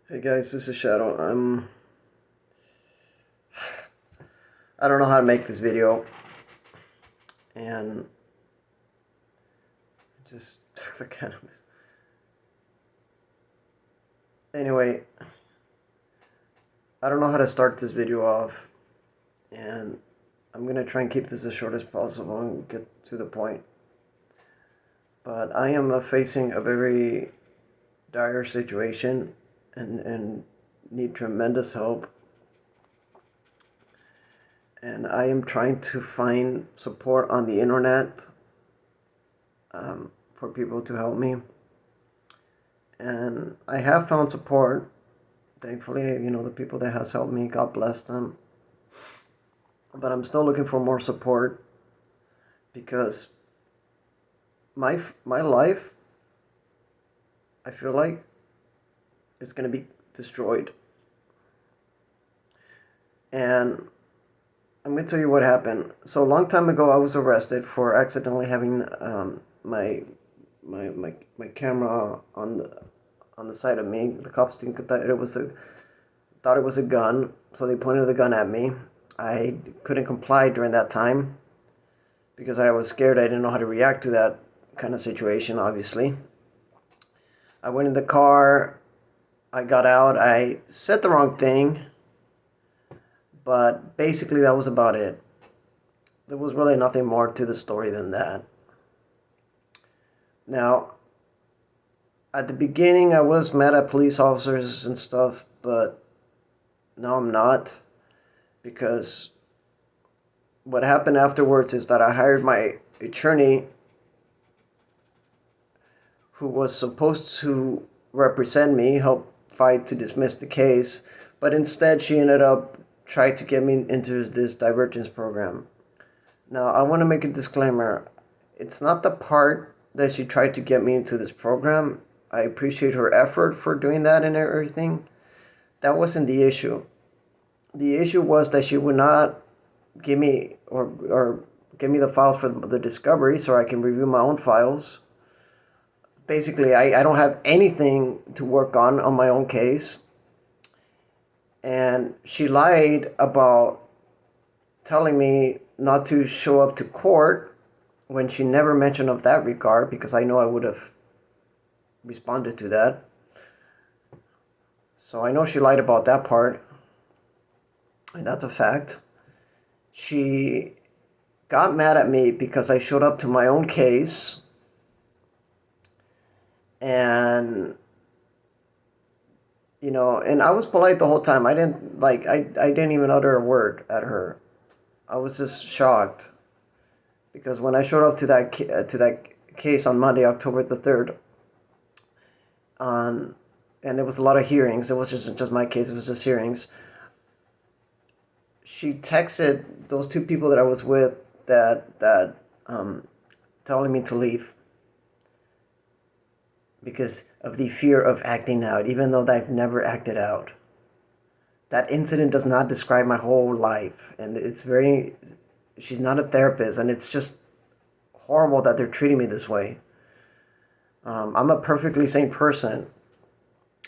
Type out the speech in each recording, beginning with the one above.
Hey guys, this is Shadow. I don't know how to make this video, and I just took the cannabis. Anyway, I don't know how to start this video off, and I'm gonna try and keep this as short as possible and get to the point. But I am facing a very dire situation, and need tremendous help. And I am trying to find support on the internet for people to help me. And I have found support. Thankfully, the people that has helped me, God bless them. But I'm still looking for more support because my life, I feel like, is gonna be destroyed. And I'm gonna tell you what happened. So a long time ago, I was arrested for accidentally having my camera on the side of me. The cops thought it was a gun, so they pointed the gun at me. I couldn't comply during that time because I was scared. I didn't know how to react to that kind of situation, obviously. I went in the car, I got out, I said the wrong thing, but basically that was about it. There was really nothing more to the story than that. Now, at the beginning, I was mad at police officers and stuff, but now I'm not, because what happened afterwards is that I hired my attorney who was supposed to represent me, help fight to dismiss the case, but instead she ended up trying to get me into this divergence program. Now, I want to make a disclaimer. It's not the part that she tried to get me into this program. I appreciate her effort for doing that and everything. That wasn't the issue. The issue was that she would not give me or give me the files for the discovery so I can review my own files. Basically, I don't have anything to work on my own case. And she lied about telling me not to show up to court when she never mentioned of that regard, because I know I would have responded to that. So I know she lied about that part, and that's a fact. She got mad at me because I showed up to my own case, and and I was polite the whole time. I didn't even utter a word at her. I was just shocked because when I showed up to that case on Monday, October the 3rd, and there was a lot of hearings. It wasn't just my case; it was just hearings. She texted those two people that I was with that telling me to leave because of the fear of acting out, even though I've never acted out. That incident does not describe my whole life, and she's not a therapist, and it's just horrible that they're treating me this way. I'm a perfectly sane person.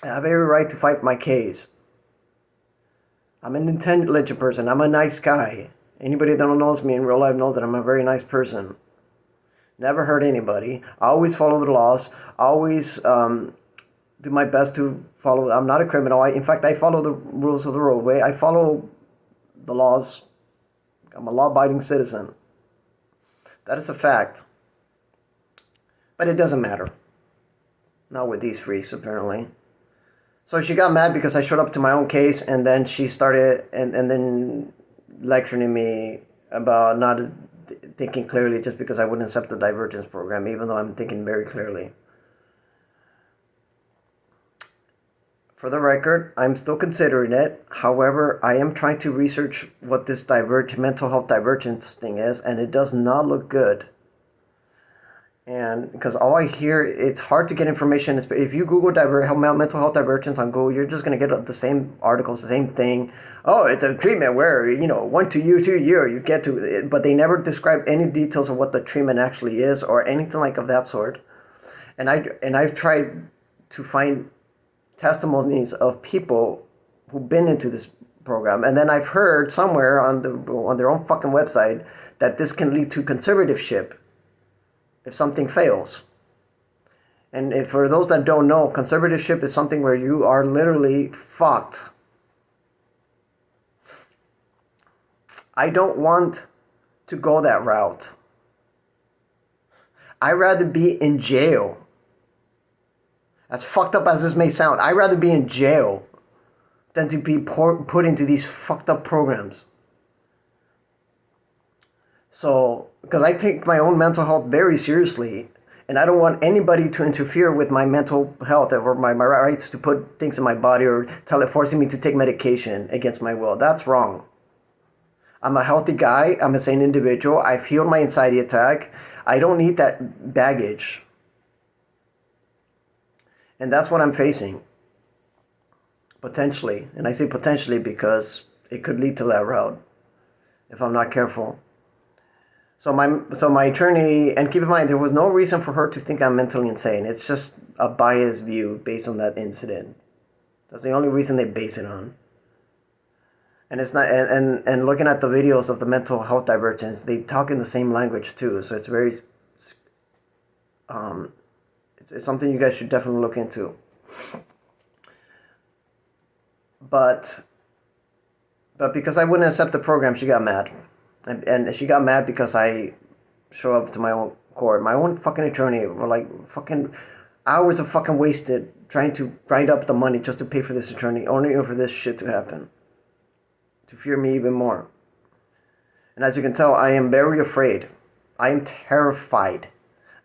I have every right to fight my case. I'm an intelligent person. I'm a nice guy. Anybody that knows me in real life knows that I'm a very nice person. Never hurt anybody. I always follow the laws. I always do my best to follow. I'm not a criminal. In fact, I follow the rules of the roadway. I follow the laws. I'm a law-abiding citizen. That is a fact. But it doesn't matter. Not with these freaks, apparently. So she got mad because I showed up to my own case, and then she started and then lecturing me about not thinking clearly just because I wouldn't accept the divergence program, even though I'm thinking very clearly. For the record, I'm still considering it. However, I am trying to research what this mental health divergence thing is, and it does not look good. And because all I hear, it's hard to get information. If you Google mental health divergence on Google, you're just going to get the same articles, the same thing. Oh, it's a treatment where, 1 to 2 year, you get to it, but they never describe any details of what the treatment actually is or anything like of that sort. And I've tried to find testimonies of people who've been into this program, and then I've heard somewhere on their own fucking website that this can lead to conservatorship if something fails. And if, for those that don't know, conservatorship is something where you are literally fucked. I don't want to go that route. I'd rather be in jail. As fucked up as this may sound, I'd rather be in jail than to be put into these fucked up programs. So, because I take my own mental health very seriously, and I don't want anybody to interfere with my mental health or my rights to put things in my body or forcing me to take medication against my will. That's wrong. I'm a healthy guy. I'm a sane individual. I've healed my anxiety attack. I don't need that baggage. And that's what I'm facing. Potentially. And I say potentially because it could lead to that route if I'm not careful. So my attorney, and keep in mind, there was no reason for her to think I'm mentally insane. It's just a biased view based on that incident. That's the only reason they base it on. And it's not, and looking at the videos of the mental health divergence, they talk in the same language too. So it's very, it's something you guys should definitely look into. But because I wouldn't accept the program, she got mad. And she got mad because I show up to my own court. My own fucking attorney were like fucking hours of fucking wasted trying to grind up the money just to pay for this attorney, only for this shit to happen. To fear me even more. And as you can tell, I am very afraid. I am terrified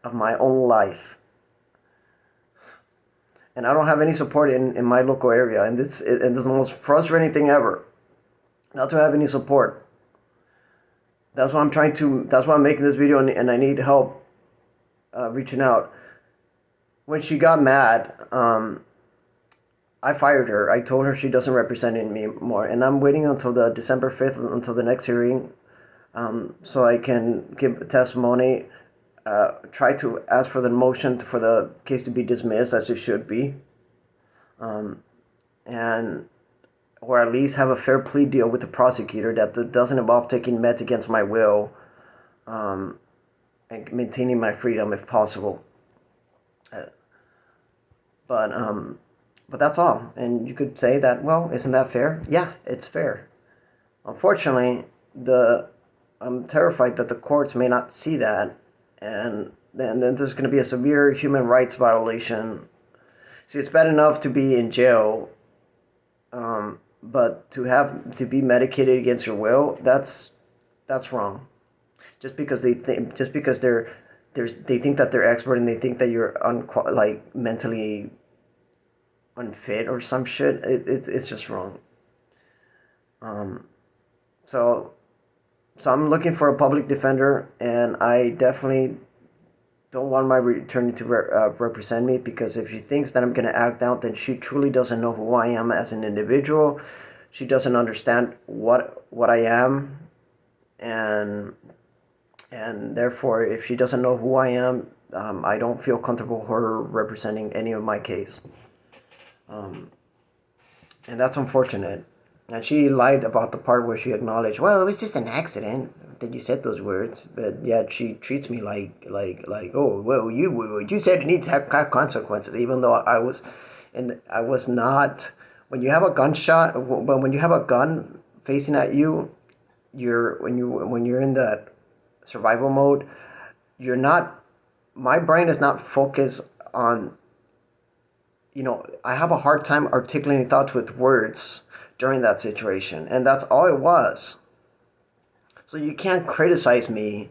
of my own life. And I don't have any support in my local area. And this is the most frustrating thing ever. Not to have any support. That's why I'm making this video, and I need help reaching out. When she got mad, I fired her. I told her she doesn't represent me anymore, and I'm waiting until the December 5th, until the next hearing, so I can give a testimony, try to ask for the motion for the case to be dismissed, as it should be, and or at least have a fair plea deal with the prosecutor that doesn't involve taking meds against my will, and maintaining my freedom if possible. But that's all. And you could say that, well, isn't that fair? Yeah, it's fair. Unfortunately, I'm terrified that the courts may not see that, and then there's going to be a severe human rights violation. See, it's bad enough to be in jail, but to be medicated against your will, that's wrong. Just because they think that they're expert and they think that you're mentally unfit or some shit, it's just wrong. So I'm looking for a public defender, and I definitely don't want my attorney to represent me, because if she thinks that I'm going to act out, then she truly doesn't know who I am as an individual. She doesn't understand what I am, and therefore, if she doesn't know who I am, I don't feel comfortable her representing any of my case. And that's unfortunate. And she lied about the part where she acknowledged, well, it was just an accident that you said those words, but yet she treats me like oh, well, you said it needs to have consequences, even though I was not. When you have a gunshot, when you have a gun facing at you, when you're in that survival mode, you're not. My brain is not focused on. I have a hard time articulating thoughts with words during that situation, and that's all it was. So you can't criticize me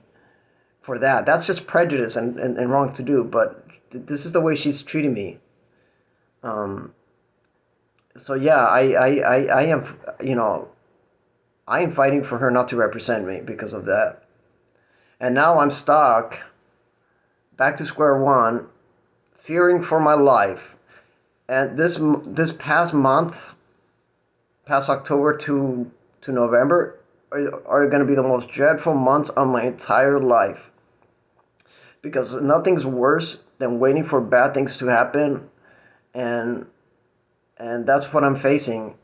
for that. That's just prejudice and wrong to do, but this is the way she's treating me. So yeah, I am, I am fighting for her not to represent me because of that. And now I'm stuck, back to square one, fearing for my life. And this past month, past October to November, are going to be the most dreadful months of my entire life. Because nothing's worse than waiting for bad things to happen and And that's what I'm facing.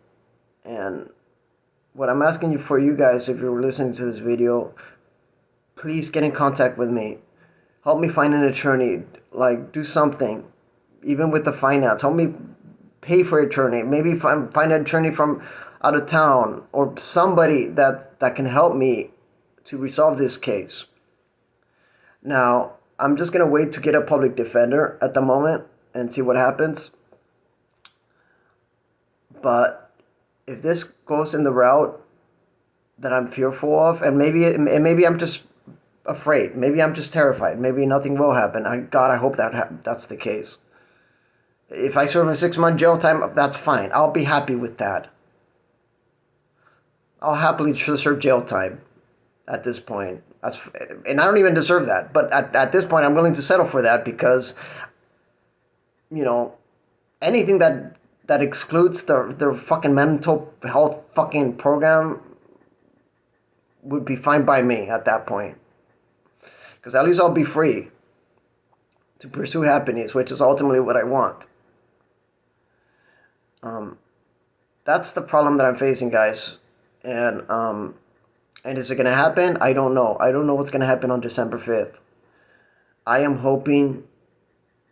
And what I'm asking you for, you guys, if you're listening to this video, please get in contact with me. Help me find an attorney. Like, do something. Even with the finance. Help me pay for an attorney. Maybe find an attorney from out of town, or somebody that can help me to resolve this case. Now, I'm just going to wait to get a public defender at the moment and see what happens. But if this goes in the route that I'm fearful of, and maybe I'm just afraid, maybe I'm just terrified, maybe nothing will happen. I hope that's the case. If I serve a 6-month jail time, that's fine. I'll be happy with that. I'll happily serve jail time at this point. And I don't even deserve that. But at this point, I'm willing to settle for that because, anything that excludes their fucking mental health fucking program would be fine by me at that point. Because at least I'll be free to pursue happiness, which is ultimately what I want. That's the problem that I'm facing, guys. And is it going to happen? I don't know. I don't know what's going to happen on December 5th. I am hoping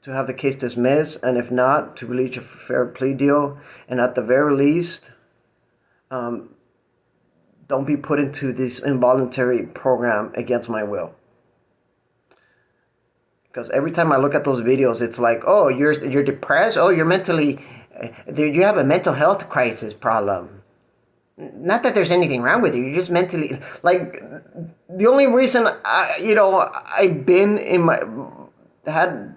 to have the case dismissed, and if not, to reach a fair plea deal. And at the very least, don't be put into this involuntary program against my will. Because every time I look at those videos, it's like, oh, you're depressed? Oh, you're mentally... you have a mental health crisis problem. Not that there's anything wrong with you. You're just mentally... Like, the only reason, I've been in had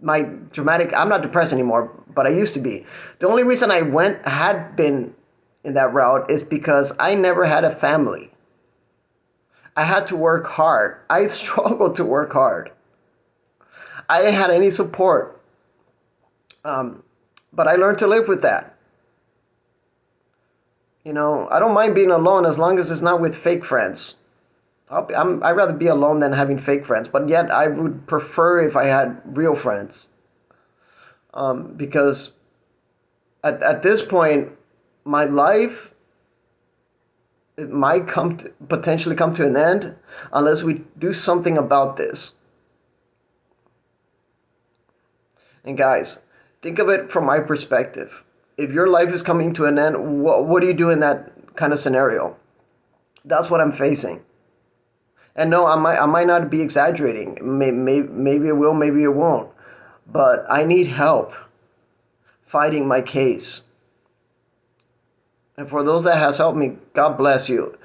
my dramatic... I'm not depressed anymore, but I used to be. The only reason I had been in that route is because I never had a family. I had to work hard. I struggled to work hard. I didn't have any support. But I learned to live with that. I don't mind being alone as long as it's not with fake friends. I'd rather be alone than having fake friends. But yet I would prefer if I had real friends. Because at this point, my life, it might potentially come to an end unless we do something about this. And guys, think of it from my perspective. If your life is coming to an end, what do you do in that kind of scenario? That's what I'm facing. And no, I might not be exaggerating. Maybe it will, maybe it won't. But I need help fighting my case. And for those that has helped me, God bless you.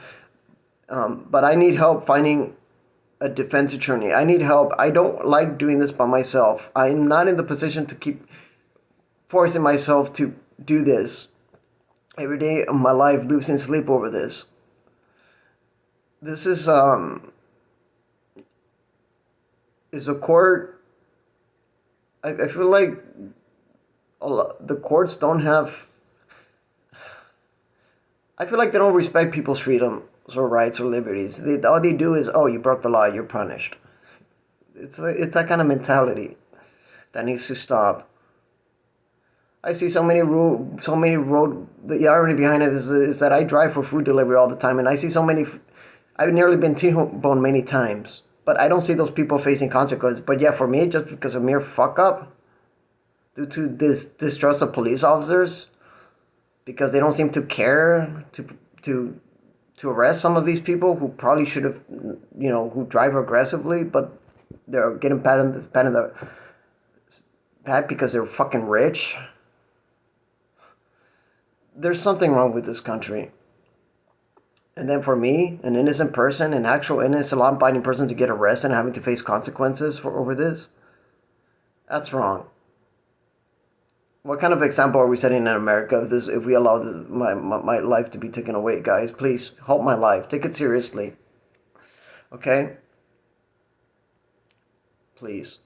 But I need help finding a defense attorney. I need help. I don't like doing this by myself. I'm not in the position to keep forcing myself to do this every day of my life, losing sleep over this. This is a court. I feel like the courts don't have. I feel like they don't respect people's freedoms or rights or liberties. All they do is, oh, you broke the law, you're punished. It's that kind of mentality that needs to stop. I see so many road. The irony behind it is that I drive for food delivery all the time, and I see so many. I've nearly been T-boned many times, but I don't see those people facing consequences. But yeah, for me, just because of mere fuck up, due to this distrust of police officers, because they don't seem to care to arrest some of these people who probably should have, who drive aggressively, but they're getting pat in the back because they're fucking rich. There's something wrong with this country. And then for me, an innocent person, an actual innocent law-abiding person, to get arrested and having to face consequences over this, that's wrong. What kind of example are we setting in America if we allow my life to be taken away, guys? Please help my life. Take it seriously. Okay? Please.